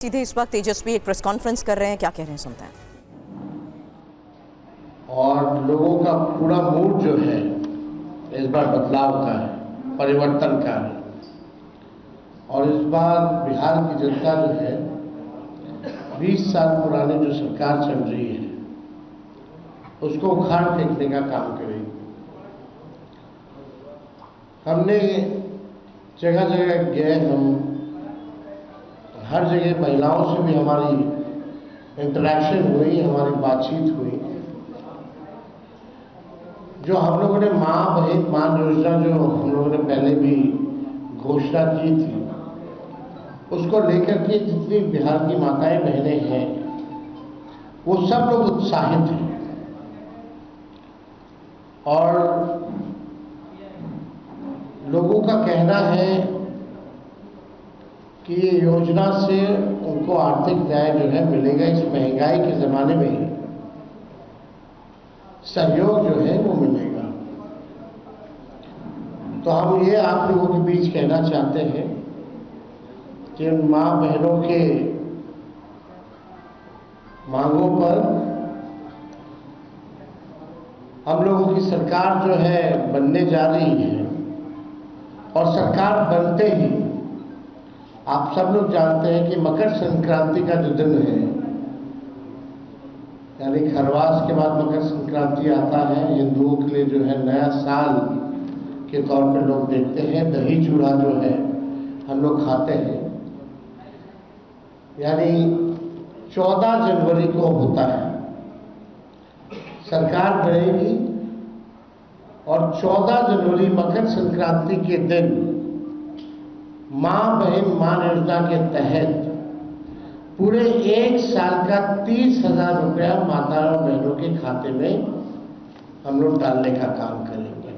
सीधे इस वक्त तेजस्वी एक प्रेस कॉन्फ्रेंस कर रहे हैं, क्या कह रहे हैं सुनते हैं। और लोगों का पूरा मूड जो है इस बार बदलाव का है, परिवर्तन का है। और इस बार बिहार की जनता जो है 20 साल पुरानी जो सरकार चल रही है उसको उखाड़ फेंकने का काम करेगी। हमने जगह जगह गए, हम हर जगह महिलाओं से भी हमारी इंटरेक्शन हुई, हमारी बातचीत हुई। जो हम लोगों ने माँ बहन मान योजना जो हम लोगों ने पहले भी घोषणा की थी, उसको लेकर के जितनी बिहार की माताएं बहनें हैं वो सब लोग उत्साहित हैं। और लोगों का कहना है कि ये योजना से उनको आर्थिक न्याय जो है मिलेगा। इस महंगाई के ज़माने में सहयोग जो है वो मिलेगा। तो हम ये आप लोगों के बीच कहना चाहते हैं कि उन माँ बहनों के मांगों पर हम लोगों की सरकार जो है बनने जा रही है। और सरकार बनते ही आप सब लोग जानते हैं कि मकर संक्रांति का जो दिन है, यानी खरवास के बाद मकर संक्रांति आता है। हिंदुओं के लिए जो है नया साल के तौर पे लोग देखते हैं। दही चूड़ा जो है हम लोग खाते हैं। यानी 14 जनवरी को होता है, सरकार बनेगी और 14 जनवरी मकर संक्रांति के दिन माँ बहन मान योजना के तहत पूरे 1 साल का 30,000 रुपया माताओं बहनों के खाते में हम लोग डालने का काम करेंगे,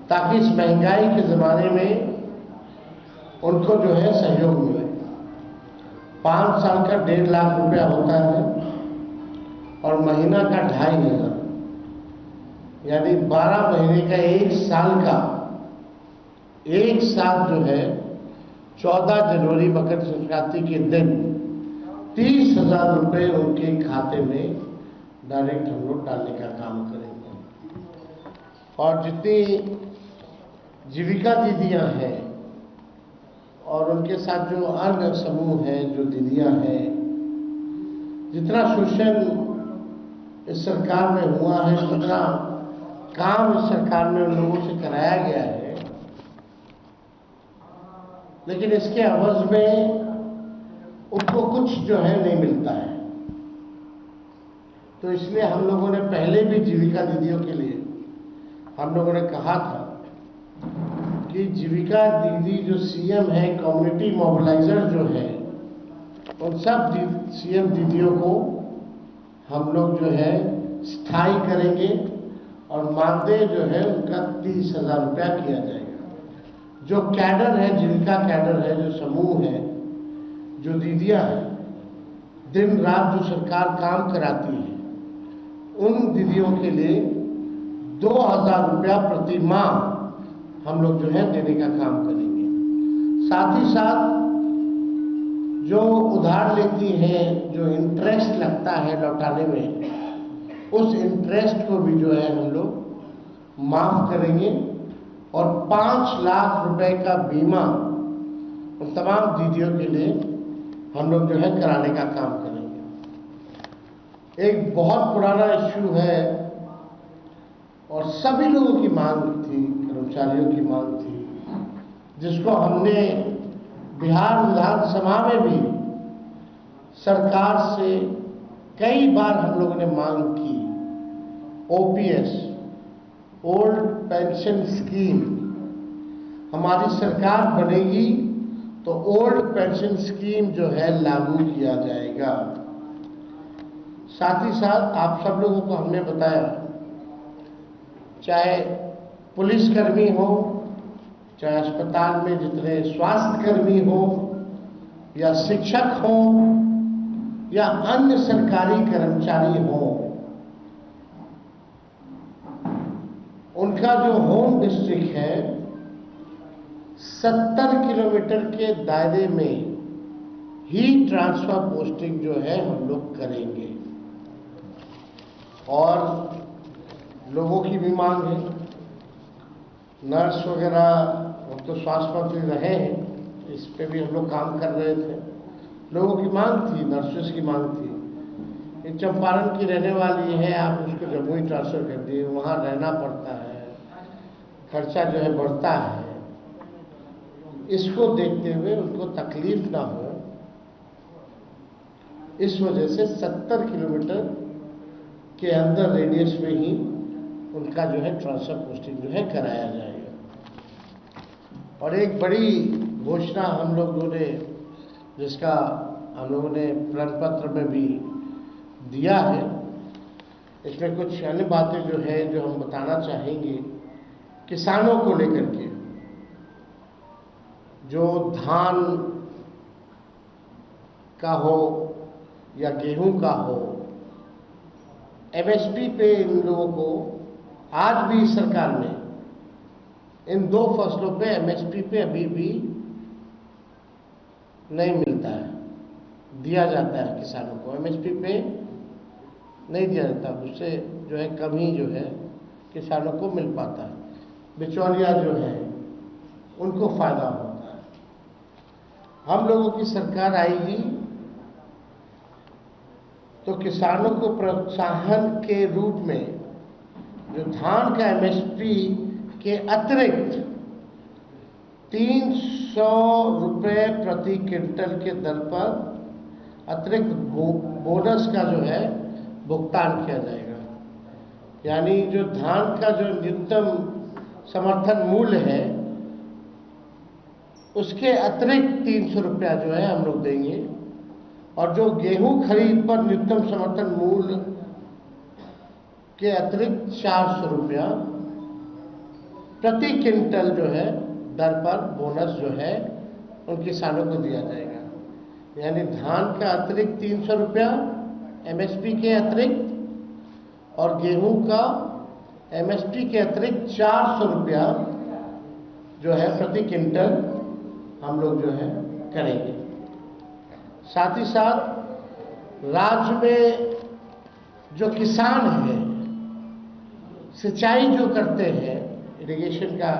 ताकि इस महंगाई के ज़माने में उनको जो है सहयोग मिले। 5 साल का 1.5 लाख रुपया होता है और महीना का 2,500, यानी 12 महीने का 1 साल का एक साथ जो है 14 जनवरी मकर संक्रांति के दिन 30,000 रुपये उनके खाते में डायरेक्ट हम लोग डालने का काम करेंगे। और जितनी जीविका दीदियां हैं और उनके साथ जो अन्य समूह हैं, जो दीदियां हैं, जितना शोषण इस सरकार में हुआ है, जितना काम इस सरकार में उन लोगों से कराया गया है, लेकिन इसके अवज में उनको कुछ जो है नहीं मिलता है। तो इसलिए हम लोगों ने पहले भी जीविका दीदियों के लिए हम लोगों ने कहा था कि जीविका दीदी जो सीएम है, कम्युनिटी मोबिलाइजर जो है, उन सब सीएम दीदियों को हम लोग जो है स्थायी करेंगे और मानदेय जो है उनका 30,000 रुपया किया जाएगा। जो कैडर है, जीविका कैडर है, जो समूह है, जो दीदियां हैं, दिन रात जो सरकार काम कराती है, उन दीदियों के लिए 2,000 रुपया प्रति माह हम लोग जो है देने का काम करेंगे। साथ ही साथ जो उधार लेती हैं, जो इंटरेस्ट लगता है लौटाने में, उस इंटरेस्ट को भी जो है हम लोग माफ करेंगे। और 5 लाख रुपए का बीमा उन तमाम दीदियों के लिए हम लोग जो है कराने का काम करेंगे। एक बहुत पुराना इश्यू है और सभी लोगों की मांग थी, कर्मचारियों की मांग थी, जिसको हमने बिहार विधानसभा में भी सरकार से कई बार हम लोगों ने मांग की। ओपीएस, ओल्ड पेंशन स्कीम, हमारी सरकार बनेगी तो ओल्ड पेंशन स्कीम जो है लागू किया जाएगा। साथ ही साथ आप सब लोगों को हमने बताया, चाहे पुलिसकर्मी हो, चाहे अस्पताल में जितने स्वास्थ्य कर्मी हो, या शिक्षक हो, या अन्य सरकारी कर्मचारी हो, उनका जो होम डिस्ट्रिक्ट है 70 किलोमीटर के दायरे में ही ट्रांसफर पोस्टिंग जो है हम लोग करेंगे। और लोगों की भी मांग है, नर्स वगैरह, हम तो स्वास्थ्य मंत्री रहे हैं, इस पे भी हम लोग काम कर रहे थे। लोगों की मांग थी, नर्सेस की मांग थी। ये चंपारण की रहने वाली है, आप उसको जम्मू ही ट्रांसफर कर दिए, वहाँ रहना पड़ता है, खर्चा जो है बढ़ता है। इसको देखते हुए उनको तकलीफ ना हो, इस वजह से 70 किलोमीटर के अंदर रेडियस में ही उनका जो है ट्रांसफर पोस्टिंग जो है कराया जाएगा। और एक बड़ी घोषणा हम लोगों ने, जिसका हम लोगों ने प्रण पत्र में भी दिया है, इसमें कुछ अन्य बातें जो है जो हम बताना चाहेंगे किसानों को लेकर के। जो धान का हो या गेहूं का हो, एमएसपी पे इन लोगों को आज भी सरकार ने इन दो फसलों पे एमएसपी पे अभी भी नहीं मिलता है। दिया जाता है किसानों को, एमएसपी पे नहीं दिया जाता, उससे जो है कम ही जो है किसानों को मिल पाता है। बिचौलिया जो है उनको फायदा होता है। हम लोगों की सरकार आएगी तो किसानों को प्रोत्साहन के रूप में जो धान का एमएसपी के अतिरिक्त 300 रुपये प्रति क्विंटल के दर पर अतिरिक्त बोनस का जो है भुगतान किया जाएगा। यानी जो धान का जो न्यूनतम समर्थन मूल्य है उसके अतिरिक्त 300 रुपया जो है हम लोग देंगे। और जो गेहूं खरीद पर न्यूनतम समर्थन मूल्य के अतिरिक्त 400 रुपया प्रति क्विंटल जो है दर पर बोनस जो है उन किसानों को दिया जाएगा। यानी धान का अतिरिक्त 300 रुपया एमएसपी के अतिरिक्त और गेहूं का एमएसपी के अतिरिक्त 400 रुपया जो है प्रति क्विंटल हम लोग जो है करेंगे। साथ ही साथ राज्य में जो किसान हैं, सिंचाई जो करते हैं, इरिगेशन का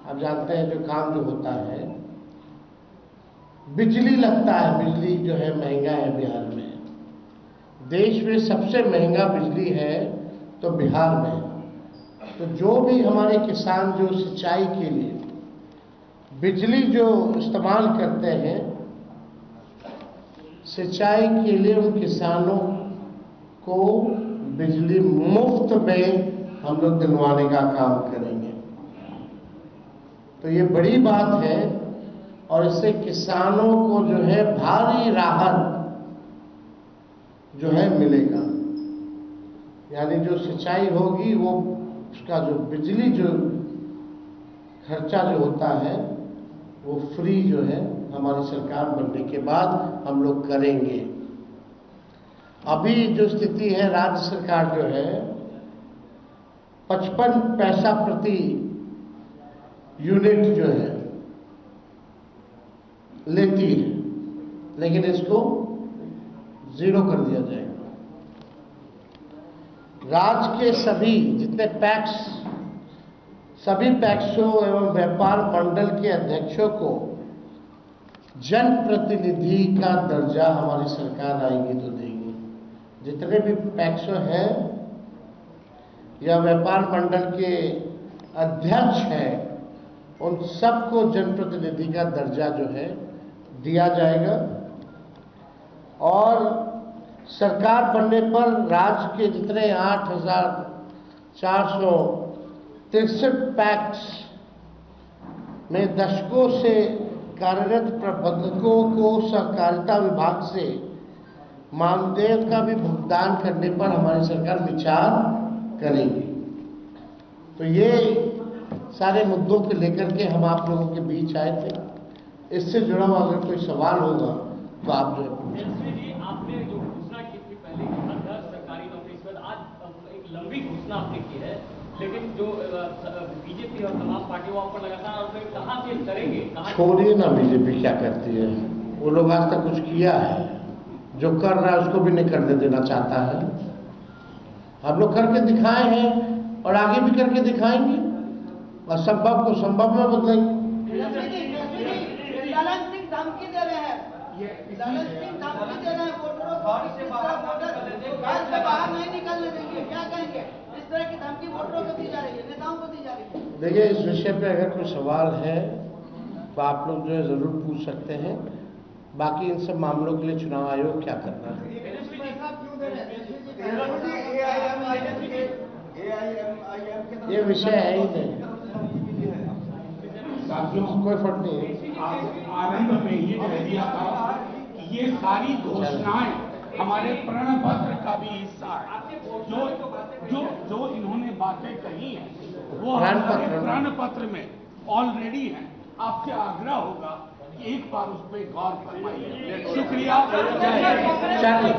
आप जानते हैं जो काम जो होता है, बिजली लगता है, बिजली जो है महंगा है बिहार में। देश में सबसे महंगा बिजली है तो बिहार में। तो जो भी हमारे किसान जो सिंचाई के लिए बिजली जो इस्तेमाल करते हैं, सिंचाई के लिए उन किसानों को बिजली मुफ्त में हम लोग दिलवाने का काम करेंगे। तो ये बड़ी बात है और इससे किसानों को जो है भारी राहत जो है मिलेगा। यानी जो सिंचाई होगी वो उसका जो बिजली जो खर्चा जो होता है वो फ्री जो है हमारी सरकार बनने के बाद हम लोग करेंगे। अभी जो स्थिति है, राज्य सरकार जो है 55 पैसा प्रति यूनिट जो है लेती है, लेकिन इसको 0 कर दिया जाएगा। राज्य के सभी जितने पैक्स, सभी पैक्सों एवं व्यापार मंडल के अध्यक्षों को जनप्रतिनिधि का दर्जा हमारी सरकार आएगी तो देंगे। जितने भी पैक्सों हैं या व्यापार मंडल के अध्यक्ष हैं, उन सबको जनप्रतिनिधि का दर्जा जो है दिया जाएगा। और सरकार बनने पर राज्य के जितने 8,463 पैक्स में दशकों से कार्यरत प्रबंधकों को सहकारिता विभाग से मानदेय का भी भुगतान करने पर हमारी सरकार विचार करेगी। तो ये सारे मुद्दों को लेकर के हम आप लोगों के बीच आए थे। इससे जुड़ा हुआ अगर कोई सवाल होगा तो आप जो है। आपने जो घोषणा की थी पहले कि सरकारी नौकरी के बाद आज एक लंबी घोषणा आपने की है, लेकिन जो बीजेपी और तमाम पार्टियों पर लगातार कहाँ से करेंगे, छोड़िए ना बीजेपी क्या करती है। वो लोग आज तक कुछ किया है, जो कर रहा है उसको भी नहीं करने देना चाहता है। हम लोग करके दिखाए हैं और आगे भी करके दिखाएंगे, असंभव को संभव में बदलेंगे। ललन सिंह धमकी दे रहे हैं, ललन सिंह धमकी दे रहे हैं वोटरों को घर से बाहर नहीं निकलने देंगे, क्या कहेंगे? इस तरह की धमकी वोटरों को दी जा रही है, नेताओं को दी जा रही है। देखिए, इस विषय पे अगर कोई सवाल है तो आप लोग जो है जरूर पूछ सकते हैं। बाकी इन सब मामलों के लिए चुनाव आयोग क्या करना है, ये विषय है ही नहीं, कोई फर्क नहीं है। आरंभ में ये कह दिया था कि ये सारी घोषणाएं हमारे प्रण पत्र का भी हिस्सा है। जो इन्होंने बातें कही हैं वो हमारे प्रण पत्र में ऑलरेडी है। आपसे आग्रह होगा कि एक बार उस पर गौर फरमाइए। शुक्रिया। चलिए।